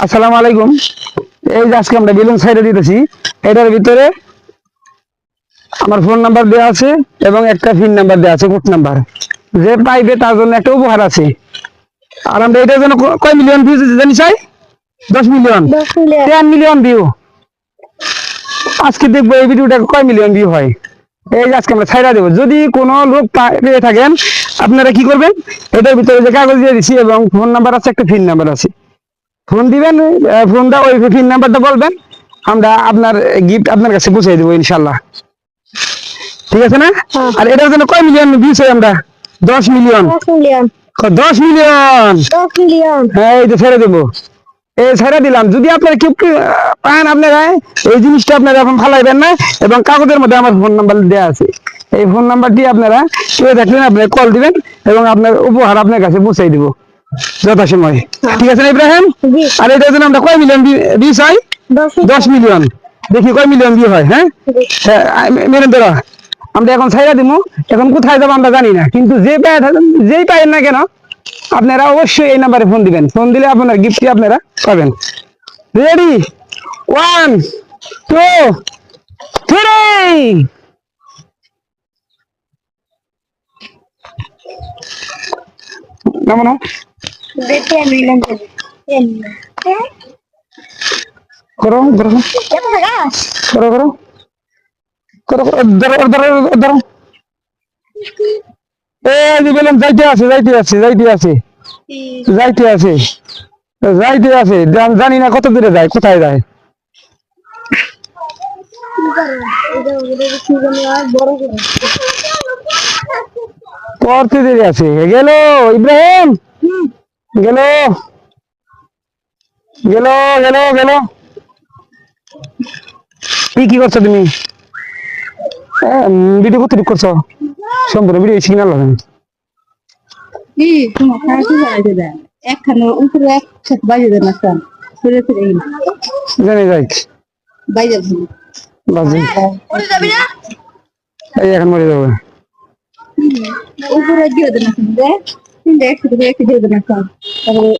আসসালামু আলাইকুম। এই যে আজকে আমরা বেলুন সাইডে দিতেছি, এটার ভিতরে আমার ফোন নাম্বার দেওয়া আছে এবং একটা পিন নাম্বার দেওয়া আছে, কোড নাম্বার। যে পাইবে তার জন্য একটা উপহার আছে। আর আমরা এটার জন্য কয় মিলিয়ন ভিউ জানি চাই? 10 মিলিয়ন, 10 মিলিয়ন ভিউ। আজকে দেখবো এই ভিডিওটা কয় মিলিয়ন ভিউ হয়। এই যে আজকে আমরা ছাইড়া দেবো। যদি কোনো লোক পেয়ে থাকেন, আপনারা কি করবেন, এটার ভিতরে যে কাগজ দিয়ে দিচ্ছি এবং ফোন নাম্বার আছে, একটা পিন নাম্বার আছে, ফোন দিবেন। ফোনটা ওই পিন নাম্বারটা বলবেন, আমরা আপনার গিফট আপনার কাছে পৌঁছে দেবো ইনশাল্লাহ। ঠিক আছে না? আর এটার জন্য কয় মিলিয়ন ভিউজ হয় আমরা? 10 মিলিয়ন। 10 মিলিয়ন। হ্যাঁ, এই তো ছেড়ে দেবো। এই ছেড়ে দিলাম। যদি আপনারা কেউ পান, আপনারা এই জিনিসটা আপনারা এখন ফালাইবেন না। এবং কাগজের মধ্যে আমার ফোন নাম্বার দেওয়া আছে, এই ফোন নাম্বারটি আপনারা কেউ দেখলেন আপনারা কল দিবেন এবং আপনার উপহার আপনার কাছে পৌঁছাই দিব যথাসময়। ঠিক আছে না ইব্রাহিম? আর এটার জন্য আমরা কয় মিলিয়ন ভিউজ হয়? 10 মিলিয়ন। দেখি কয় মিলিয়ন ভিউ হয়। হ্যাঁ, মেনে ধরা আমরা এখন ছাইড়া দিব। এখন কোথায় যাবো আমরা জানি না, কিন্তু যেই পাইন না কেন, আপনারা অবশ্যই এই নাম্বারে ফোন দিবেন। ফোন দিলে আপনার গিফটটি আপনারা পাবেন। রেডি? 1 2 3। নামো করো করো করো করো করো ধরো। এই যে বললাম যাইতে আছে জানি না কত দূরে যায়, কোথায় যায়। করতে দেরি আছে। গেল ইব্রাহিম, গেল গেল গেল গেল। কি করছো তুমি? ভিডিও করতে করছো? সম্পূর্ণ ভিডিও সিগন্যাল হবে। জানি যাই এখন মরে যাবে। উপরে দিয়ে দেন, একসাথে একসাথে দিয়ে দেন।